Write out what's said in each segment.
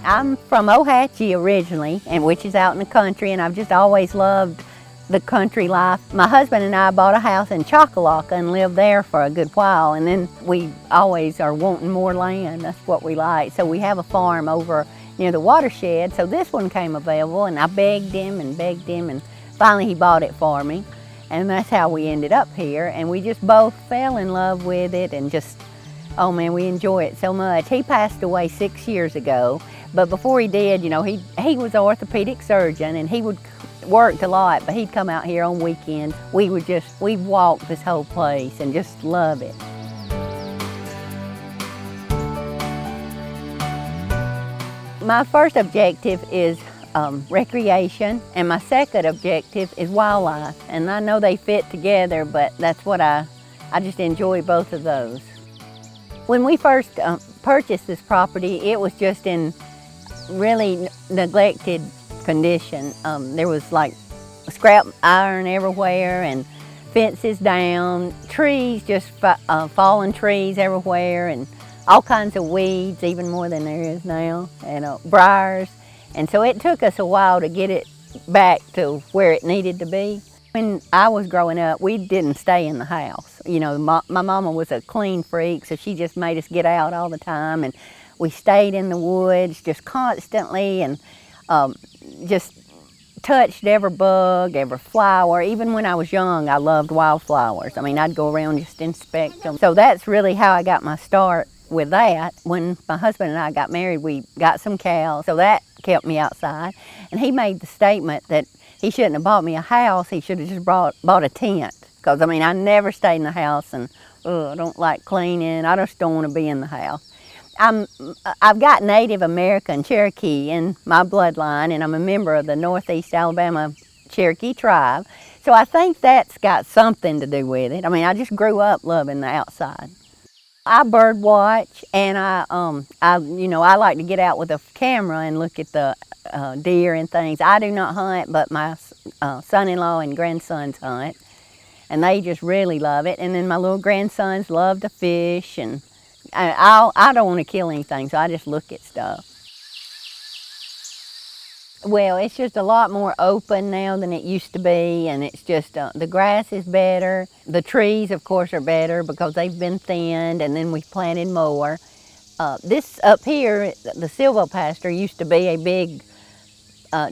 I'm from Ohatchee originally, and which is out in the country, and I've just always loved the country life. My husband and I bought a house in Chockalocka and lived there for a good while, and then we always are wanting more land. That's what we like. So we have a farm over near the watershed, so this one came available, and I begged him, and finally he bought it for me. And that's how we ended up here, and we just both fell in love with it, and just, oh man, we enjoy it so much. He passed away 6 years ago, but before he did, you know, he was an orthopedic surgeon, and he worked a lot, but he'd come out here on weekends. We'd walk this whole place and just love it. My first objective is recreation, and my second objective is wildlife. And I know they fit together, but that's what I just enjoy both of those. When we first purchased this property, it was just in really neglected condition. There was like scrap iron everywhere and fences down, trees, just fallen trees everywhere, and all kinds of weeds, even more than there is now, and briars. And so it took us a while to get it back to where it needed to be. When I was growing up, we didn't stay in the house. You know, my mama was a clean freak, so she just made us get out all the time, and we stayed in the woods just constantly, and just touched every bug, every flower. Even when I was young, I loved wildflowers. I mean, I'd go around just inspect them. So that's really how I got my start with that. When my husband and I got married, we got some cows, so that kept me outside. And he made the statement that he shouldn't have bought me a house, he should have just bought a tent. Because, I mean, I never stayed in the house, and I don't like cleaning. I just don't want to be in the house. I've got Native American Cherokee in my bloodline, and I'm a member of the Northeast Alabama Cherokee tribe. So I think that's got something to do with it. I mean, I just grew up loving the outside. I bird watch, and I like to get out with a camera and look at the deer and things. I do not hunt, but my son-in-law and grandsons hunt, and they just really love it. And then my little grandsons love to fish, and I don't want to kill anything, so I just look at stuff. Well, it's just a lot more open now than it used to be, and it's just, the grass is better. The trees, of course, are better because they've been thinned, and then we've planted more. This up here, the silvopasture, used to be a big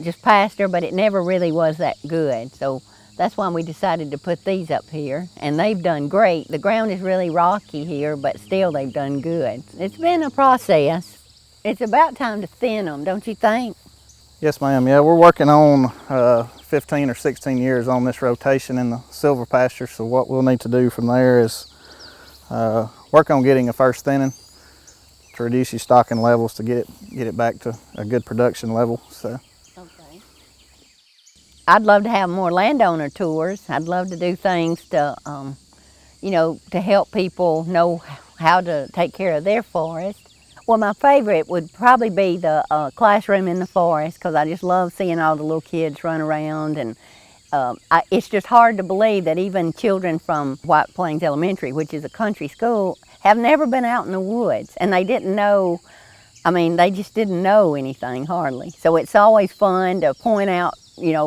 just pasture, but it never really was that good. So that's why we decided to put these up here, and they've done great. The ground is really rocky here, but still they've done good. It's been a process. It's about time to thin them, don't you think? Yes, ma'am. Yeah, we're working on 15 or 16 years on this rotation in the silver pasture. So what we'll need to do from there is work on getting a first thinning to reduce your stocking levels to get it back to a good production level. So. Okay. I'd love to have more landowner tours. I'd love to do things to, to help people know how to take care of their forest. Well, my favorite would probably be the classroom in the forest, because I just love seeing all the little kids run around, and it's just hard to believe that even children from White Plains Elementary, which is a country school, have never been out in the woods, and they didn't know, they just didn't know anything hardly. So it's always fun to point out,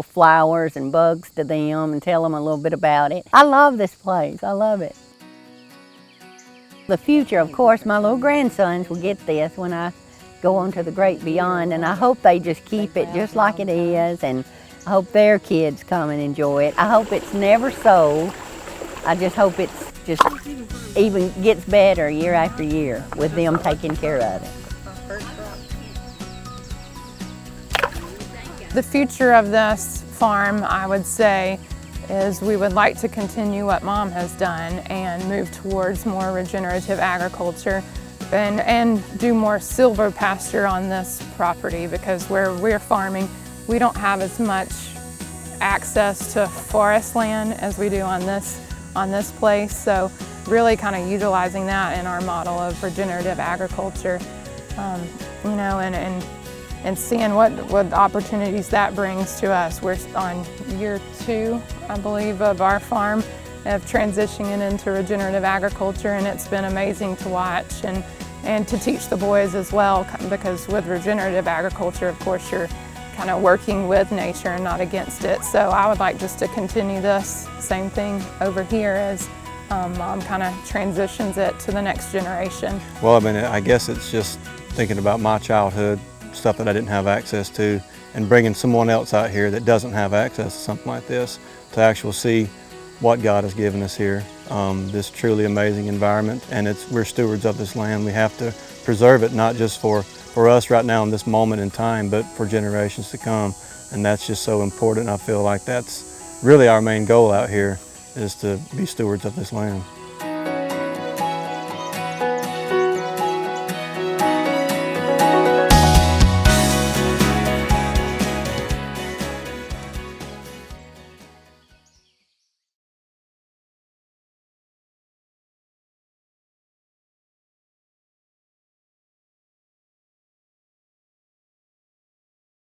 flowers and bugs to them and tell them a little bit about it. I love this place, I love it. The future, of course, my little grandsons will get this when I go on to the great beyond, and I hope they just keep it just like it is, and I hope their kids come and enjoy it. I hope it's never sold. I just hope it's just even gets better year after year with them taking care of it. The future of this farm, I would say, is we would like to continue what Mom has done and move towards more regenerative agriculture and do more silver pasture on this property, because where we're farming, we don't have as much access to forest land as we do on this place. So really kind of utilizing that in our model of regenerative agriculture, and seeing what opportunities that brings to us. We're on year 2, I believe, of our farm of transitioning into regenerative agriculture, and it's been amazing to watch. and to teach the boys as well, because with regenerative agriculture, of course, you're kind of working with nature and not against it. So I would like just to continue this same thing over here as Mom kind of transitions it to the next generation. Well, I mean, I guess it's just thinking about my childhood, stuff that I didn't have access to, and bringing someone else out here that doesn't have access to something like this to actually see what God has given us here, this truly amazing environment. And we're stewards of this land. We have to preserve it, not just for us right now in this moment in time, but for generations to come. And that's just so important. I feel like that's really our main goal out here, is to be stewards of this land.